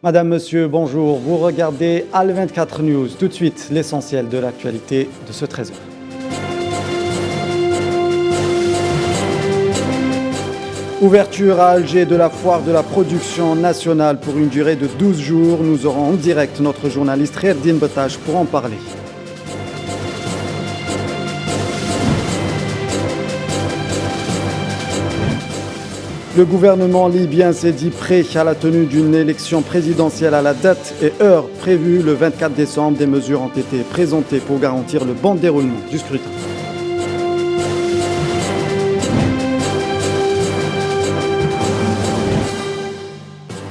Madame, Monsieur, bonjour. Vous regardez Al24 News. Tout de suite, l'essentiel de l'actualité de ce 13h. Ouverture à Alger de la foire de la production nationale pour une durée de 12 jours. Nous aurons en direct notre journaliste Kherdine Bettache pour en parler. Le gouvernement libyen s'est dit prêt à la tenue d'une élection présidentielle à la date et heure prévue le 24 décembre. Des mesures ont été présentées pour garantir le bon déroulement du scrutin.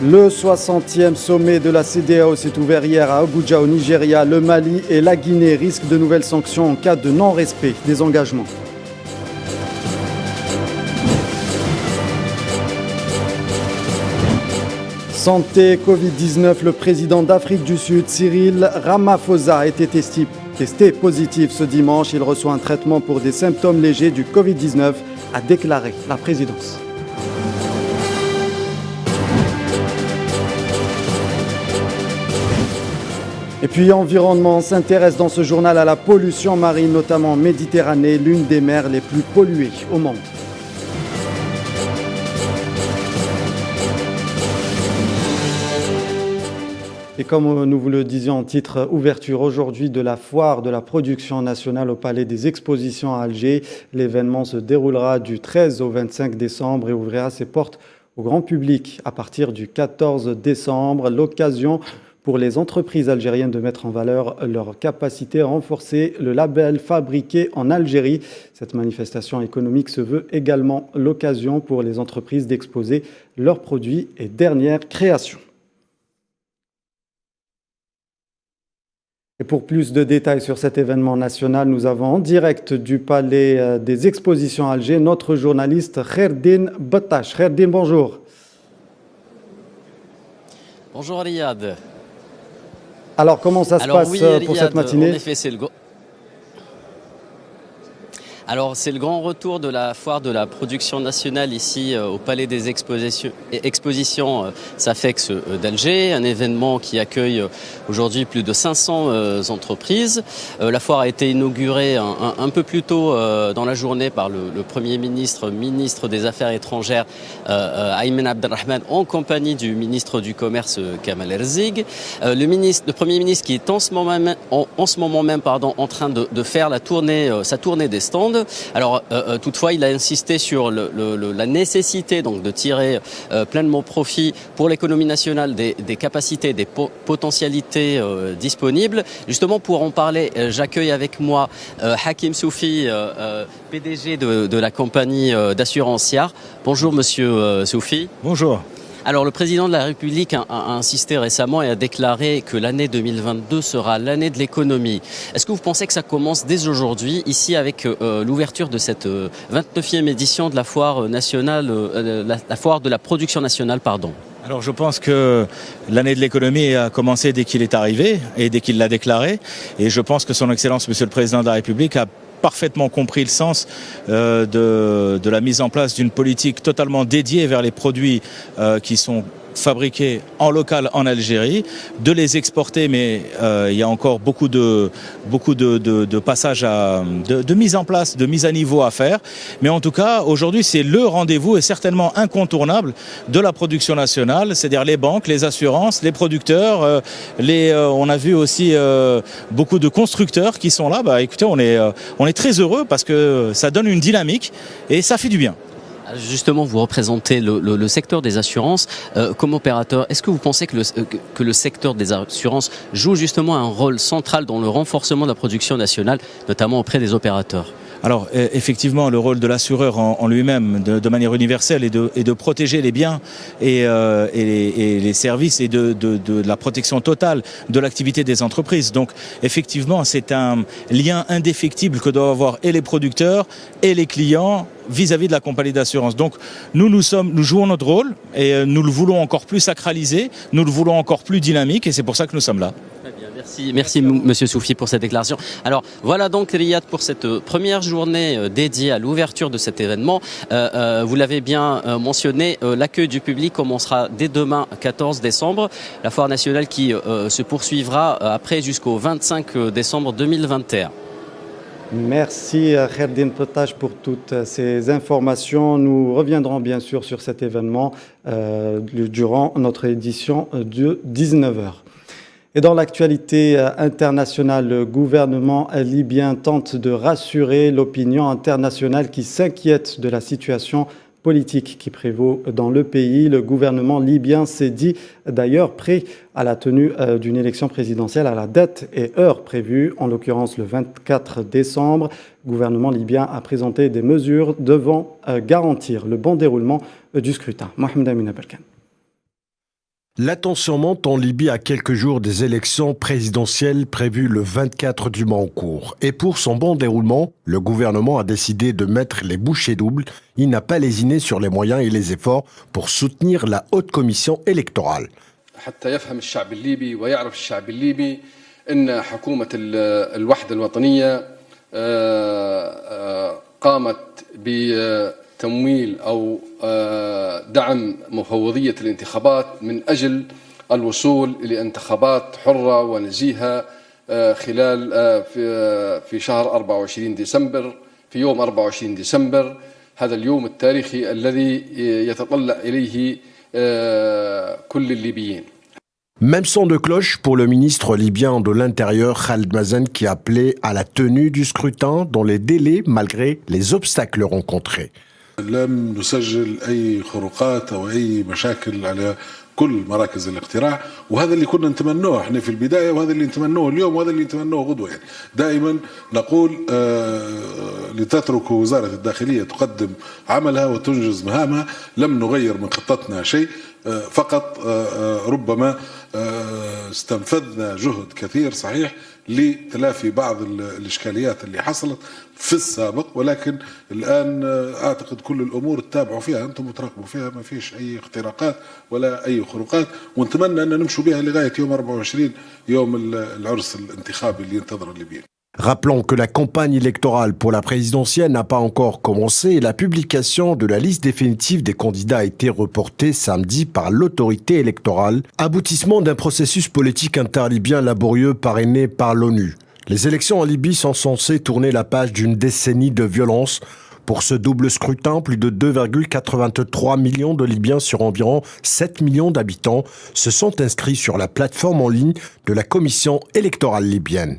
Le 60e sommet de la CEDEAO s'est ouvert hier à Abuja au Nigeria. Le Mali et la Guinée risquent de nouvelles sanctions en cas de non-respect des engagements. Santé Covid-19, le président d'Afrique du Sud, Cyril Ramaphosa, a été testé positif ce dimanche. Il reçoit un traitement pour des symptômes légers du Covid-19, a déclaré la présidence. Et puis environnement s'intéresse dans ce journal à la pollution marine, notamment en Méditerranée, l'une des mers les plus polluées au monde. Et comme nous vous le disions en titre, ouverture aujourd'hui de la foire de la production nationale au Palais des Expositions à Alger. L'événement se déroulera du 13 au 25 décembre et ouvrira ses portes au grand public à partir du 14 décembre. L'occasion pour les entreprises algériennes de mettre en valeur leur capacité à renforcer le label fabriqué en Algérie. Cette manifestation économique se veut également l'occasion pour les entreprises d'exposer leurs produits et dernières créations. Et pour plus de détails sur cet événement national, nous avons en direct du Palais des Expositions à Alger notre journaliste Kherdine Bettache. Kherdine, bonjour. Bonjour Riyad. Alors comment ça se passe pour cette matinée ? En effet, c'est le grand retour de la foire de la production nationale ici au Palais des Expositions Safex d'Alger, un événement qui accueille aujourd'hui plus de 500 entreprises. La foire a été inaugurée un peu plus tôt dans la journée par le Premier ministre, ministre des Affaires étrangères Ayman Abdelrahman, en compagnie du ministre du Commerce Kamal Erzig. Le Premier ministre qui est en ce moment même en train de faire sa tournée des stands. Alors toutefois, il a insisté sur la nécessité donc de tirer pleinement profit pour l'économie nationale des capacités, des potentialités disponibles. Justement, pour en parler, j'accueille avec moi Hakim Soufi, PDG de la compagnie d'assurance Yar. Bonjour Monsieur Soufi. Bonjour. Alors le président de la République a insisté récemment et a déclaré que l'année 2022 sera l'année de l'économie. Est-ce que vous pensez que ça commence dès aujourd'hui, ici avec l'ouverture de cette 29e édition de la foire nationale, la foire de la production nationale, pardon ? Alors je pense que l'année de l'économie a commencé dès qu'il est arrivé et dès qu'il l'a déclaré. Et je pense que son Excellence, Monsieur le Président de la République, a parfaitement compris le sens de la mise en place d'une politique totalement dédiée vers les produits qui sont fabriqués en local en Algérie, de les exporter, mais il y a encore beaucoup de passages de mise en place, de mise à niveau à faire. Mais en tout cas, aujourd'hui, c'est le rendez-vous et certainement incontournable de la production nationale, c'est-à-dire les banques, les assurances, les producteurs, on a vu aussi beaucoup de constructeurs qui sont là. Écoutez, on est très heureux parce que ça donne une dynamique et ça fait du bien. Justement, vous représentez le secteur des assurances. Comme opérateur, est-ce que vous pensez que le secteur des assurances joue justement un rôle central dans le renforcement de la production nationale, notamment auprès des opérateurs ? Alors effectivement, le rôle de l'assureur en lui-même, de manière universelle, est de protéger les biens et les services et de la protection totale de l'activité des entreprises. Donc effectivement, c'est un lien indéfectible que doivent avoir et les producteurs et les clients vis-à-vis de la compagnie d'assurance. Donc nous jouons notre rôle et nous le voulons encore plus sacralisé, nous le voulons encore plus dynamique et c'est pour ça que nous sommes là. Très bien, Merci Monsieur Soufi pour cette déclaration. Alors voilà donc Riyad pour cette première journée dédiée à l'ouverture de cet événement. Vous l'avez bien mentionné, l'accueil du public commencera dès demain 14 décembre. La foire nationale qui se poursuivra après jusqu'au 25 décembre 2021. Merci Kherdin Potage pour toutes ces informations. Nous reviendrons bien sûr sur cet événement durant notre édition de 19h. Et dans l'actualité internationale, le gouvernement libyen tente de rassurer l'opinion internationale qui s'inquiète de la situation politique qui prévaut dans le pays. Le gouvernement libyen s'est dit d'ailleurs prêt à la tenue d'une élection présidentielle à la date et heure prévue, en l'occurrence le 24 décembre. Le gouvernement libyen a présenté des mesures devant garantir le bon déroulement du scrutin. Mohamed Amin Abalkan. La tension monte en Libye à quelques jours des élections présidentielles prévues le 24 du mois en cours. Et pour son bon déroulement, le gouvernement a décidé de mettre les bouchées doubles. Il n'a pas lésiné sur les moyens et les efforts pour soutenir la haute commission électorale. حتى يفهم الشعب الليبي ويعرف الشعب الليبي أن حكومة الوحدة الوطنية قامت بتمويل أو دعم مفوضية الانتخابات من أجل الوصول إلى انتخابات حرة ونزيهة خلال في شهر 24 ديسمبر في يوم 24 ديسمبر هذا اليوم التاريخي الذي يتطلع إليه كل الليبيين. Même son de cloche pour le ministre libyen de l'Intérieur Khaled Mazen qui appelait à la tenue du scrutin dans les délais malgré les obstacles rencontrés. لم نسجل أي خروقات أو أي مشاكل على كل مراكز الاقتراع وهذا اللي كنا نتمنوه احنا في البداية وهذا اللي نتمنوه اليوم وهذا اللي نتمنوه غدوة يعني دائما نقول لتترك وزارة الداخلية تقدم عملها وتنجز مهامها لم نغير من خطتنا شيء فقط ربما استنفذنا جهد كثير صحيح لتلافي بعض الإشكاليات اللي حصلت في السابق ولكن الآن أعتقد كل الأمور تتابعوا فيها أنتم وتراقبوا فيها ما فيش أي اختراقات ولا أي خروقات ونتمنى أن نمشوا بها لغاية يوم 24 يوم العرس الانتخابي اللي ينتظر الليبيين. Rappelons que la campagne électorale pour la présidentielle n'a pas encore commencé et la publication de la liste définitive des candidats a été reportée samedi par l'autorité électorale, aboutissement d'un processus politique interlibyen laborieux parrainé par l'ONU. Les élections en Libye sont censées tourner la page d'une décennie de violence. Pour ce double scrutin, plus de 2,83 millions de Libyens sur environ 7 millions d'habitants se sont inscrits sur la plateforme en ligne de la commission électorale libyenne.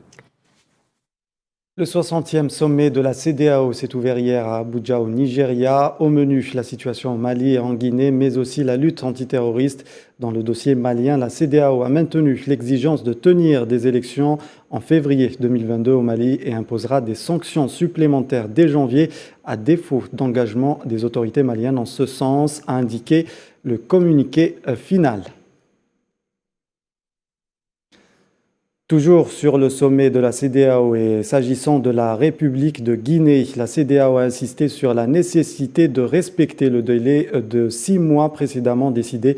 Le 60e sommet de la CEDEAO s'est ouvert hier à Abuja au Nigeria. Au menu, la situation au Mali et en Guinée, mais aussi la lutte antiterroriste. Dans le dossier malien, la CEDEAO a maintenu l'exigence de tenir des élections en février 2022 au Mali et imposera des sanctions supplémentaires dès janvier à défaut d'engagement des autorités maliennes en ce sens, a indiqué le communiqué final. Toujours sur le sommet de la CEDEAO et s'agissant de la République de Guinée, la CEDEAO a insisté sur la nécessité de respecter le délai de 6 mois précédemment décidé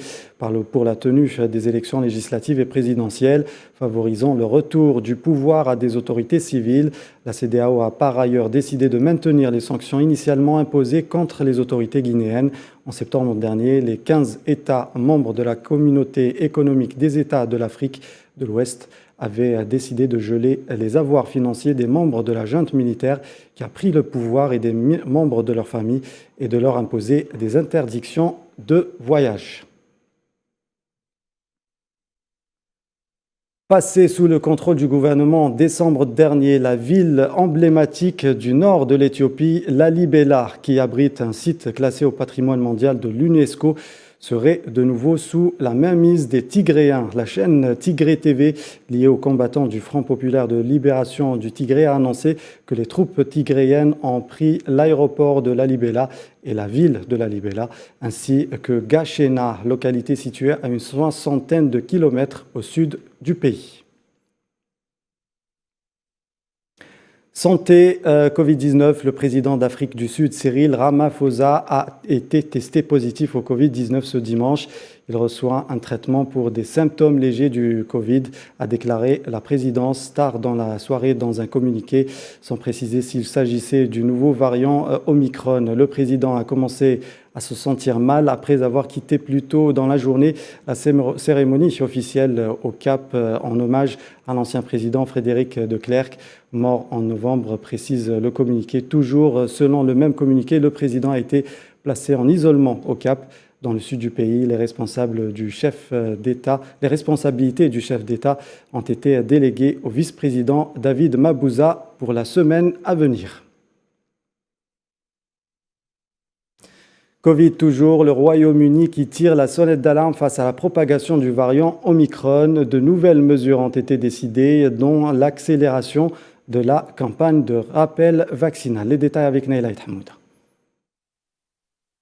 pour la tenue des élections législatives et présidentielles, favorisant le retour du pouvoir à des autorités civiles. La CEDEAO a par ailleurs décidé de maintenir les sanctions initialement imposées contre les autorités guinéennes. En septembre dernier, les 15 États membres de la Communauté économique des États de l'Afrique de l'Ouest avait décidé de geler les avoirs financiers des membres de la junte militaire qui a pris le pouvoir et des membres de leur famille et de leur imposer des interdictions de voyage. Passée sous le contrôle du gouvernement en décembre dernier, la ville emblématique du nord de l'Éthiopie, Lalibela, qui abrite un site classé au patrimoine mondial de l'UNESCO, serait de nouveau sous la mainmise des Tigréens. La chaîne Tigré TV, liée aux combattants du Front populaire de libération du Tigré, a annoncé que les troupes tigréennes ont pris l'aéroport de Lalibela et la ville de Lalibela, ainsi que Gachena, localité située à une 60aine de kilomètres au sud du pays. Santé, Covid-19, le président d'Afrique du Sud, Cyril Ramaphosa, a été testé positif au Covid-19 ce dimanche. Il reçoit un traitement pour des symptômes légers du Covid, a déclaré la présidence tard dans la soirée dans un communiqué, sans préciser s'il s'agissait du nouveau variant Omicron. Le président a commencé à se sentir mal après avoir quitté plus tôt dans la journée la cérémonie officielle au Cap en hommage à l'ancien président Frédéric de Klerk, mort en novembre, précise le communiqué. Toujours selon le même communiqué, le président a été placé en isolement au Cap. Dans le sud du pays, les responsabilités du chef d'État ont été déléguées au vice-président David Mabouza pour la semaine à venir. Covid toujours, le Royaume-Uni qui tire la sonnette d'alarme face à la propagation du variant Omicron. De nouvelles mesures ont été décidées, dont l'accélération de la campagne de rappel vaccinal. Les détails avec Naila Hamouda.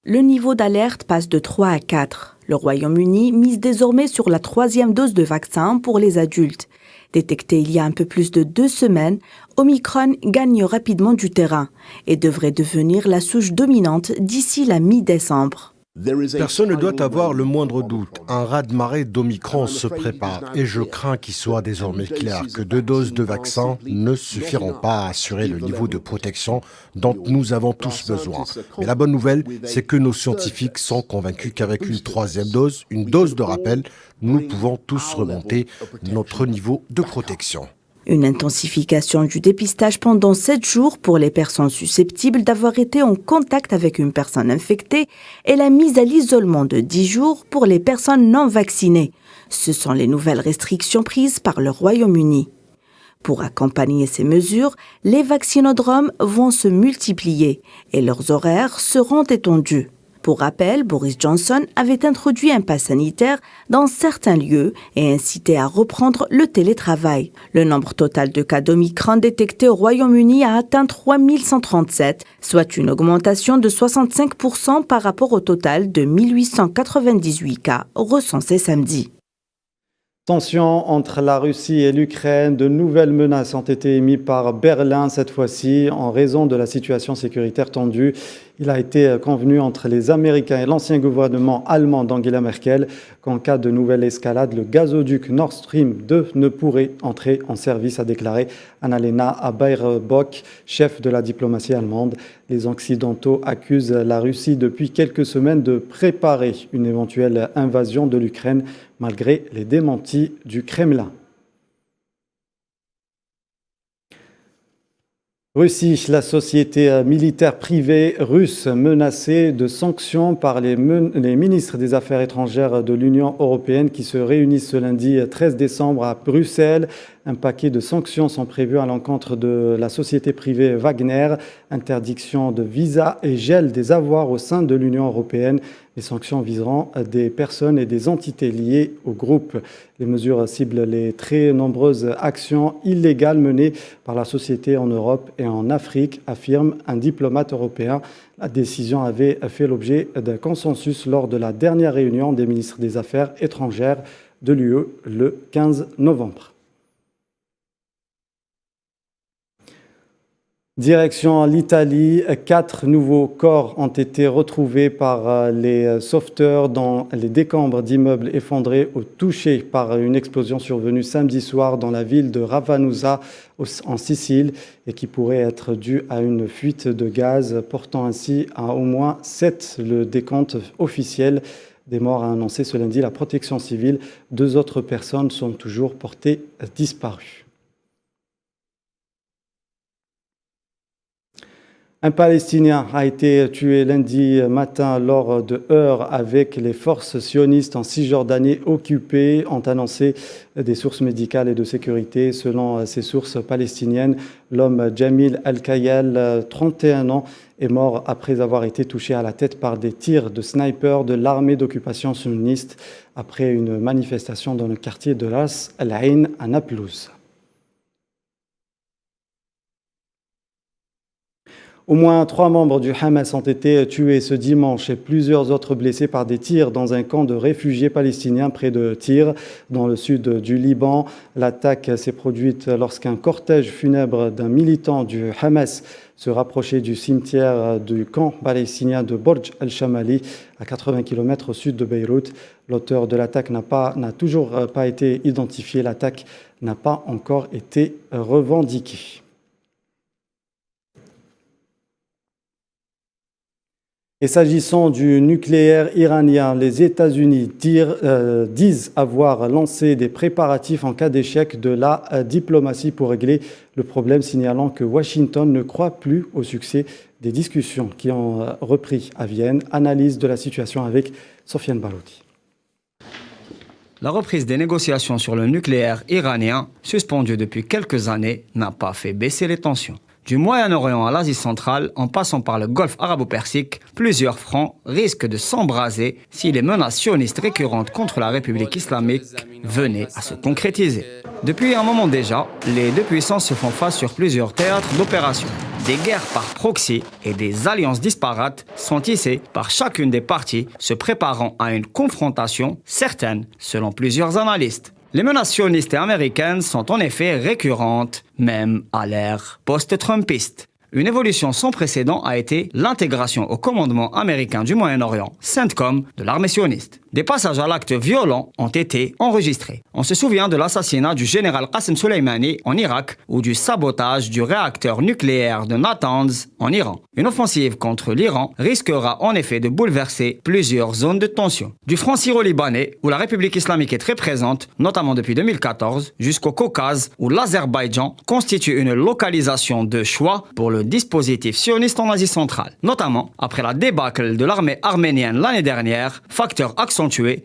Le niveau d'alerte passe de 3 à 4. Le Royaume-Uni mise désormais sur la 3e dose de vaccin pour les adultes. Détecté il y a un peu plus de 2 semaines, Omicron gagne rapidement du terrain et devrait devenir la souche dominante d'ici la mi-décembre. Personne ne doit avoir le moindre doute. Un raz-de-marée d'Omicron se prépare et je crains qu'il soit désormais clair que 2 doses de vaccin ne suffiront pas à assurer le niveau de protection dont nous avons tous besoin. Mais la bonne nouvelle, c'est que nos scientifiques sont convaincus qu'avec une 3e dose, une dose de rappel, nous pouvons tous remonter notre niveau de protection. Une intensification du dépistage pendant 7 jours pour les personnes susceptibles d'avoir été en contact avec une personne infectée et la mise à l'isolement de 10 jours pour les personnes non vaccinées. Ce sont les nouvelles restrictions prises par le Royaume-Uni. Pour accompagner ces mesures, les vaccinodromes vont se multiplier et leurs horaires seront étendus. Pour rappel, Boris Johnson avait introduit un pass sanitaire dans certains lieux et incité à reprendre le télétravail. Le nombre total de cas d'Omicron détectés au Royaume-Uni a atteint 3137, soit une augmentation de 65% par rapport au total de 1898 cas recensés samedi. Tensions entre la Russie et l'Ukraine, de nouvelles menaces ont été émises par Berlin cette fois-ci en raison de la situation sécuritaire tendue. Il a été convenu entre les Américains et l'ancien gouvernement allemand d'Angela Merkel qu'en cas de nouvelle escalade, le gazoduc Nord Stream 2 ne pourrait entrer en service, a déclaré Annalena Baerbock, chef de la diplomatie allemande. Les Occidentaux accusent la Russie depuis quelques semaines de préparer une éventuelle invasion de l'Ukraine, malgré les démentis du Kremlin. Russie, la société militaire privée russe menacée de sanctions par les ministres des Affaires étrangères de l'Union européenne qui se réunissent ce lundi 13 décembre à Bruxelles. Un paquet de sanctions sont prévues à l'encontre de la société privée Wagner, interdiction de visa et gel des avoirs au sein de l'Union européenne. Les sanctions viseront des personnes et des entités liées au groupe. Les mesures ciblent les très nombreuses actions illégales menées par la société en Europe et en Afrique, affirme un diplomate européen. La décision avait fait l'objet d'un consensus lors de la dernière réunion des ministres des Affaires étrangères de l'UE le 15 novembre. Direction l'Italie, 4 nouveaux corps ont été retrouvés par les sauveteurs dans les décombres d'immeubles effondrés ou touchés par une explosion survenue samedi soir dans la ville de Ravanusa en Sicile et qui pourrait être due à une fuite de gaz, portant ainsi à au moins 7 le décompte officiel des morts, a annoncé ce lundi la protection civile. 2 autres personnes sont toujours portées disparues. Un Palestinien a été tué lundi matin lors de heurts avec les forces sionistes en Cisjordanie occupée, ont annoncé des sources médicales et de sécurité. Selon ces sources palestiniennes, l'homme Jamil Al-Kayal, 31 ans, est mort après avoir été touché à la tête par des tirs de sniper de l'armée d'occupation sioniste après une manifestation dans le quartier de Ras Al-Ain à Naplouse. Au moins 3 membres du Hamas ont été tués ce dimanche et plusieurs autres blessés par des tirs dans un camp de réfugiés palestiniens près de Tyr, dans le sud du Liban. L'attaque s'est produite lorsqu'un cortège funèbre d'un militant du Hamas se rapprochait du cimetière du camp palestinien de Borj al-Shamali, à 80 km au sud de Beyrouth. L'auteur de l'attaque n'a toujours pas été identifié. L'attaque n'a pas encore été revendiquée. Et s'agissant du nucléaire iranien, les États-Unis disent avoir lancé des préparatifs en cas d'échec de la diplomatie pour régler le problème, signalant que Washington ne croit plus au succès des discussions qui ont repris à Vienne. Analyse de la situation avec Sofiane Baroudi. La reprise des négociations sur le nucléaire iranien, suspendue depuis quelques années, n'a pas fait baisser les tensions. Du Moyen-Orient à l'Asie centrale, en passant par le Golfe arabo-persique, plusieurs fronts risquent de s'embraser si les menaces sionistes récurrentes contre la République islamique venaient à se concrétiser. Depuis un moment déjà, les deux puissances se font face sur plusieurs théâtres d'opérations. Des guerres par proxy et des alliances disparates sont tissées par chacune des parties, se préparant à une confrontation certaine, selon plusieurs analystes. Les menaces sionistes et américaines sont en effet récurrentes, même à l'ère post-trumpiste. Une évolution sans précédent a été l'intégration au commandement américain du Moyen-Orient, CENTCOM, de l'armée sioniste. Des passages à l'acte violents ont été enregistrés. On se souvient de l'assassinat du général Qasem Soleimani en Irak ou du sabotage du réacteur nucléaire de Natanz en Iran. Une offensive contre l'Iran risquera en effet de bouleverser plusieurs zones de tension. Du front syro-libanais, où la République islamique est très présente, notamment depuis 2014, jusqu'au Caucase, où l'Azerbaïdjan constitue une localisation de choix pour le dispositif sioniste en Asie centrale, notamment après la débâcle de l'armée arménienne l'année dernière, facteur accentué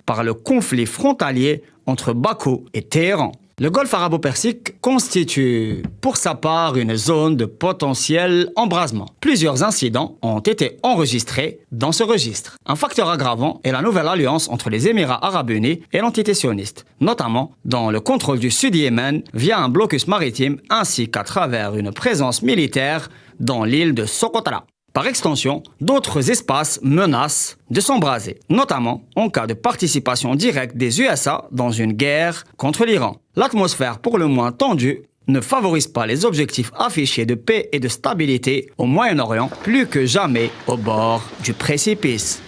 par le conflit frontalier entre Bakou et Téhéran. Le Golfe arabo-persique constitue pour sa part une zone de potentiel embrasement. Plusieurs incidents ont été enregistrés dans ce registre. Un facteur aggravant est la nouvelle alliance entre les Émirats arabes unis et l'entité sioniste, notamment dans le contrôle du Sud-Yémen via un blocus maritime ainsi qu'à travers une présence militaire dans l'île de Socotra. Par extension, d'autres espaces menacent de s'embraser, notamment en cas de participation directe des USA dans une guerre contre l'Iran. L'atmosphère pour le moins tendue ne favorise pas les objectifs affichés de paix et de stabilité au Moyen-Orient, plus que jamais au bord du précipice.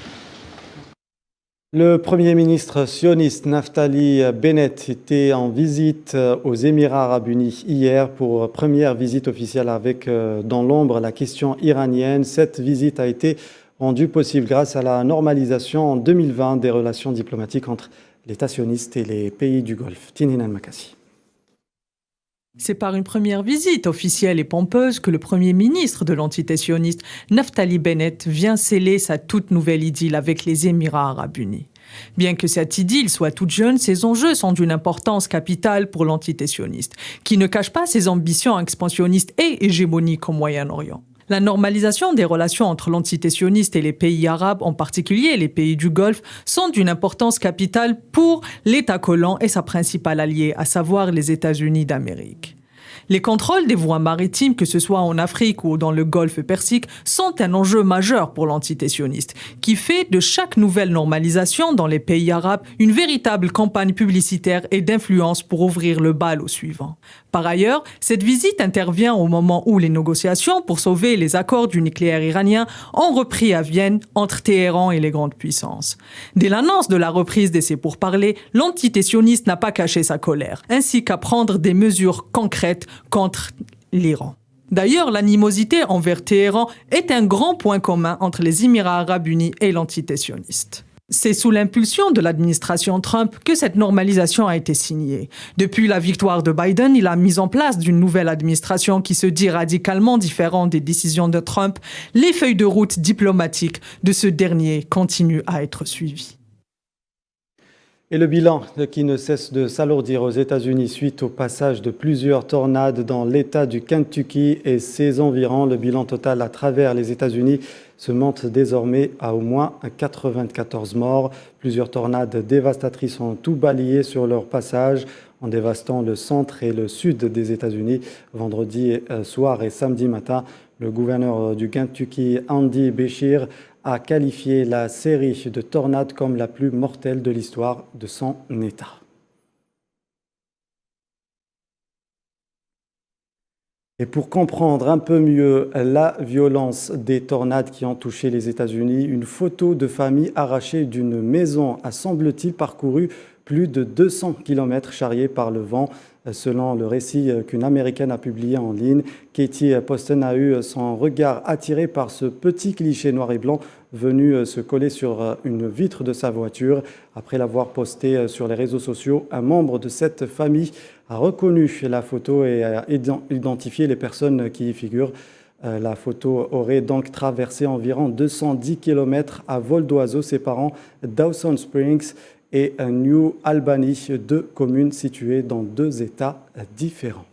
Le Premier ministre sioniste Naftali Bennett était en visite aux Émirats arabes unis hier pour première visite officielle avec dans l'ombre la question iranienne. Cette visite a été rendue possible grâce à la normalisation en 2020 des relations diplomatiques entre l'État sioniste et les pays du Golfe. Tinhin al-Makassi. C'est par une première visite officielle et pompeuse que le Premier ministre de l'entité sioniste, Naftali Bennett, vient sceller sa toute nouvelle idylle avec les Émirats arabes unis. Bien que cette idylle soit toute jeune, ses enjeux sont d'une importance capitale pour l'entité sioniste, qui ne cache pas ses ambitions expansionnistes et hégémoniques au Moyen-Orient. La normalisation des relations entre l'entité sioniste et les pays arabes, en particulier les pays du Golfe, sont d'une importance capitale pour l'État colon et sa principale alliée, à savoir les États-Unis d'Amérique. Les contrôles des voies maritimes, que ce soit en Afrique ou dans le Golfe Persique, sont un enjeu majeur pour l'entité sioniste, qui fait de chaque nouvelle normalisation dans les pays arabes une véritable campagne publicitaire et d'influence pour ouvrir le bal au suivant. Par ailleurs, cette visite intervient au moment où les négociations pour sauver les accords du nucléaire iranien ont repris à Vienne entre Téhéran et les grandes puissances. Dès l'annonce de la reprise de ces pourparlers, l'entité sioniste n'a pas caché sa colère, ainsi qu'à prendre des mesures concrètes contre l'Iran. D'ailleurs, l'animosité envers Téhéran est un grand point commun entre les Émirats arabes unis et l'entité sioniste. C'est sous l'impulsion de l'administration Trump que cette normalisation a été signée. Depuis la victoire de Biden, il a mis en place d'une nouvelle administration qui se dit radicalement différente des décisions de Trump. Les feuilles de route diplomatiques de ce dernier continuent à être suivies. Et le bilan qui ne cesse de s'alourdir aux États-Unis suite au passage de plusieurs tornades dans l'État du Kentucky et ses environs. Le bilan total à travers les États-Unis se monte désormais à au moins 94 morts. Plusieurs tornades dévastatrices ont tout balayé sur leur passage en dévastant le centre et le sud des États-Unis. Vendredi soir et samedi matin, le gouverneur du Kentucky, Andy Beshear, a qualifié la série de tornades comme la plus mortelle de l'histoire de son État. Et pour comprendre un peu mieux la violence des tornades qui ont touché les États-Unis, une photo de famille arrachée d'une maison a, semble-t-il, parcouru plus de 200 km charriés par le vent. Selon le récit qu'une Américaine a publié en ligne, Katie Poston a eu son regard attiré par ce petit cliché noir et blanc venu se coller sur une vitre de sa voiture. Après l'avoir posté sur les réseaux sociaux, un membre de cette famille a reconnu la photo et a identifié les personnes qui y figurent. La photo aurait donc traversé environ 210 km à vol d'oiseau séparant Dawson Springs et New Albany, deux communes situées dans deux États différents.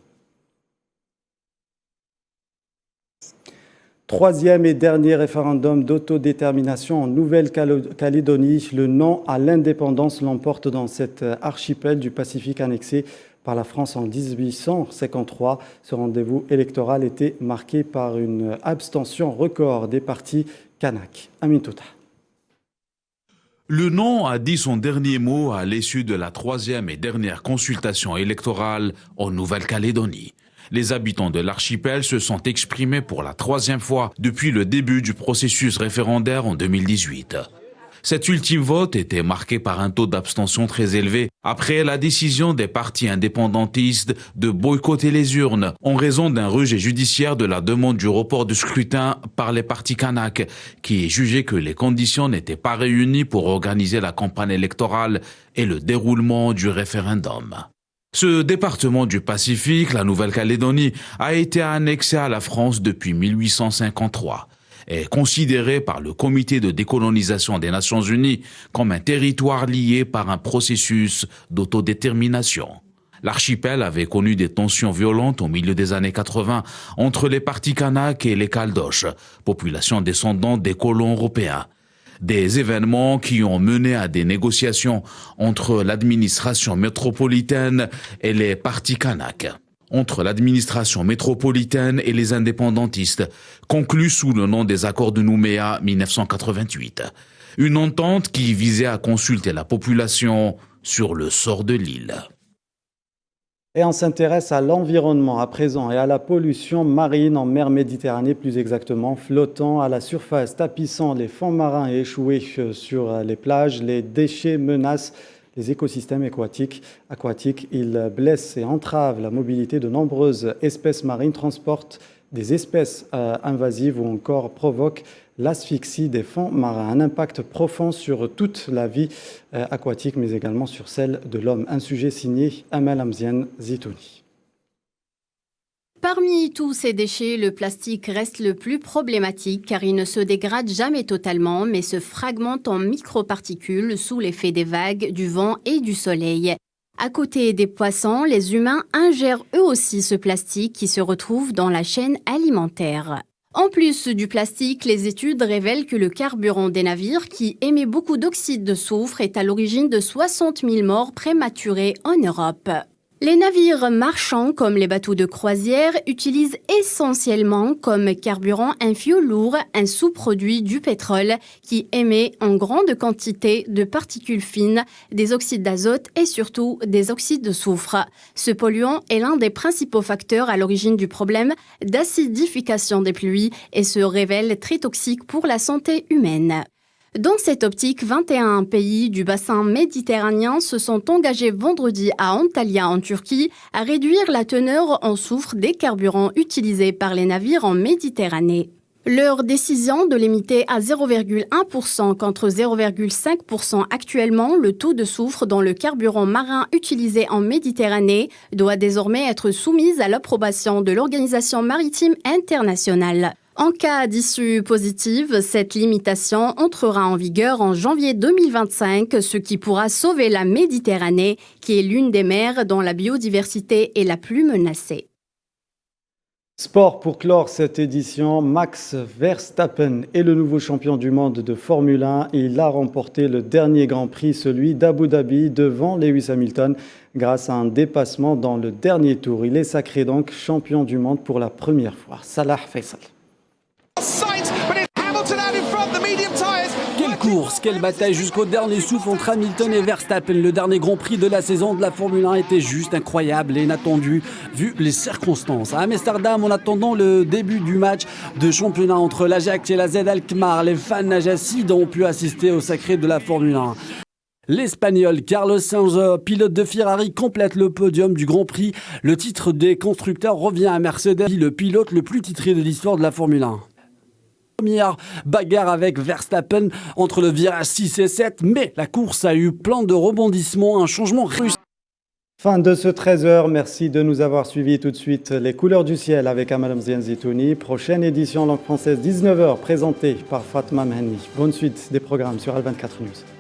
Troisième et dernier référendum d'autodétermination en Nouvelle-Calédonie. Le non à l'indépendance l'emporte dans cet archipel du Pacifique annexé par la France en 1853. Ce rendez-vous électoral était marqué par une abstention record des partis Kanak. Amin Touta. Le non a dit son dernier mot à l'issue de la troisième et dernière consultation électorale en Nouvelle-Calédonie. Les habitants de l'archipel se sont exprimés pour la troisième fois depuis le début du processus référendaire en 2018. Cet ultime vote était marqué par un taux d'abstention très élevé après la décision des partis indépendantistes de boycotter les urnes en raison d'un rejet judiciaire de la demande du report du scrutin par les partis Kanak qui jugeaient que les conditions n'étaient pas réunies pour organiser la campagne électorale et le déroulement du référendum. Ce département du Pacifique, la Nouvelle-Calédonie, a été annexé à la France depuis 1853. Est considéré par le Comité de décolonisation des Nations Unies comme un territoire lié par un processus d'autodétermination. L'archipel avait connu des tensions violentes au milieu des années 80 entre les partis Kanak et les Caldoches, population descendante des colons européens. Des événements qui ont mené à des négociations entre l'administration métropolitaine et les partis Kanak. Entre l'administration métropolitaine et les indépendantistes, conclus sous le nom des accords de Nouméa 1988. Une entente qui visait à consulter la population sur le sort de l'île. Et on s'intéresse à l'environnement à présent et à la pollution marine en mer Méditerranée, plus exactement, flottant à la surface, tapissant les fonds marins et échoués sur les plages. Les déchets menacent les écosystèmes aquatiques. Ils blessent et entravent la mobilité de nombreuses espèces marines, transportent des espèces invasives ou encore provoquent l'asphyxie des fonds marins. Un impact profond sur toute la vie aquatique, mais également sur celle de l'homme. Un sujet signé Amel Amziane Zitouni. Parmi tous ces déchets, le plastique reste le plus problématique car il ne se dégrade jamais totalement mais se fragmente en microparticules sous l'effet des vagues, du vent et du soleil. À côté des poissons, les humains ingèrent eux aussi ce plastique qui se retrouve dans la chaîne alimentaire. En plus du plastique, les études révèlent que le carburant des navires, qui émet beaucoup d'oxyde de soufre, est à l'origine de 60 000 morts prématurées en Europe. Les navires marchands, comme les bateaux de croisière, utilisent essentiellement comme carburant un fioul lourd, un sous-produit du pétrole, qui émet en grande quantité de particules fines, des oxydes d'azote et surtout des oxydes de soufre. Ce polluant est l'un des principaux facteurs à l'origine du problème d'acidification des pluies et se révèle très toxique pour la santé humaine. Dans cette optique, 21 pays du bassin méditerranéen se sont engagés vendredi à Antalya en Turquie à réduire la teneur en soufre des carburants utilisés par les navires en Méditerranée. Leur décision de limiter à 0,1% contre 0,5% actuellement le taux de soufre dans le carburant marin utilisé en Méditerranée doit désormais être soumise à l'approbation de l'Organisation maritime internationale. En cas d'issue positive, cette limitation entrera en vigueur en janvier 2025, ce qui pourra sauver la Méditerranée, qui est l'une des mers dont la biodiversité est la plus menacée. Sport pour clore cette édition, Max Verstappen est le nouveau champion du monde de Formule 1. Il a remporté le dernier Grand Prix, celui d'Abu Dhabi, devant Lewis Hamilton, grâce à un dépassement dans le dernier tour. Il est sacré donc champion du monde pour la première fois. Salah Faisal. Quelle course, quelle bataille jusqu'au dernier souffle entre Hamilton et Verstappen. Le dernier Grand Prix de la saison de la Formule 1 était juste incroyable et inattendu vu les circonstances. À Amsterdam, en attendant le début du match de championnat entre l'Ajax et la Z Alkmaar, les fans ajacides ont pu assister au sacré de la Formule 1. L'Espagnol Carlos Sainz, pilote de Ferrari, complète le podium du Grand Prix. Le titre des constructeurs revient à Mercedes, le pilote le plus titré de l'histoire de la Formule 1. Première bagarre avec Verstappen entre le virage 6 et 7, mais la course a eu plein de rebondissements, un changement réussi. Fin de ce 13h, merci de nous avoir suivis. Tout de suite, les couleurs du ciel avec Amal Zitouni. Prochaine édition langue française 19h, présentée par Fatma Mehani. Bonne suite des programmes sur Al24 News.